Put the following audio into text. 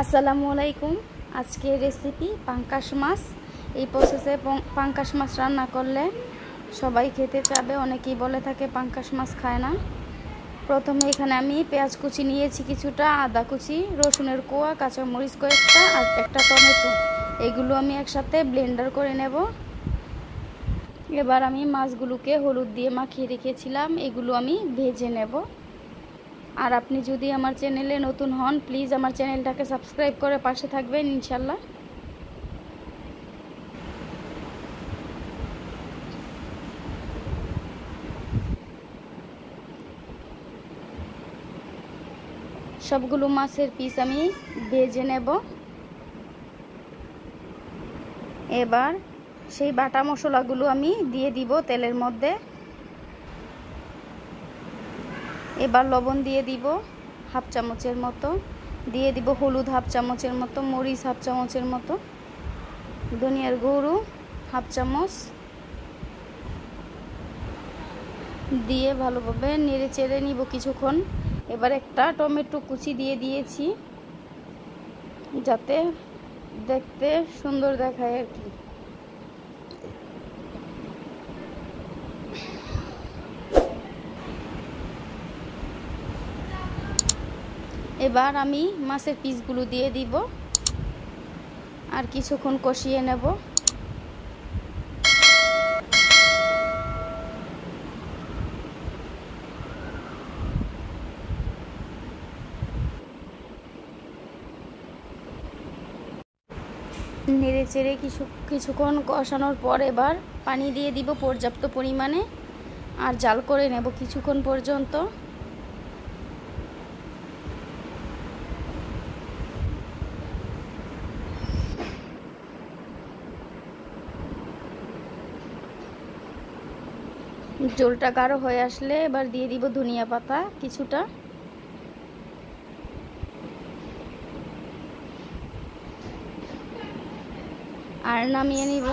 আসসালামু আলাইকুম। আজকে রেসিপি পাঙ্কাশ মাছ। এই প্রসেসে পাঙ্কাশ মাছ রান্না করলে সবাই খেতে চাবে। অনেকেই বলে থাকে পাঙ্কাশ মাছ খায় না। প্রথমে এখানে আমি পেঁয়াজ কুচি নিয়েছি কিছুটা, আদা কুচি, রসুনের কোয়া, কাঁচামরিচ কয়েকটা আর একটা টমেটো। এগুলো আমি একসাথে ব্লেন্ডার করে নেব। এবার আমি মাছগুলোকে হলুদ দিয়ে মাখিয়ে রেখেছিলাম, এগুলো আমি ভেজে নেব। আর আপনি যদি আমার চ্যানেলে নতুন হন, প্লিজ আমার চ্যানেলটাকে সাবস্ক্রাইব করে পাশে থাকবেন ইনশাল্লাহ। সবগুলো মাছের পিস আমি ভেজে নেব। এবার সেই বাটা মশলাগুলো আমি দিয়ে দিব তেলের মধ্যে। এবার লবণ দিয়ে দিব হাফ চামচের মতো, দিয়ে দিব হলুদ হাফ চামচের মতো, মরিচ হাফ চামচের মতো, ধনিয়ার গুঁড়ো হাফ চামচ দিয়ে ভালোভাবে নেড়ে চেড়ে নিব কিছুক্ষণ। এবার একটা টমেটো কুচি দিয়ে দিয়েছি যাতে দেখতে সুন্দর দেখায় আর কি। এবার আমি মাছের পিসগুলো দিয়ে দিব আর কিছুক্ষণ কষিয়ে নেব। নেড়ে চেড়ে কিছুক্ষণ কষানোর পর এবার পানি দিয়ে দিব পর্যাপ্ত পরিমাণে আর জাল করে নেব কিছুক্ষণ পর্যন্ত। ঝোলটা গাঢ় হয়ে আসলে এবার দিয়ে দিব ধনিয়া পাতা কিছুটা। আর নামিয়ে নিব।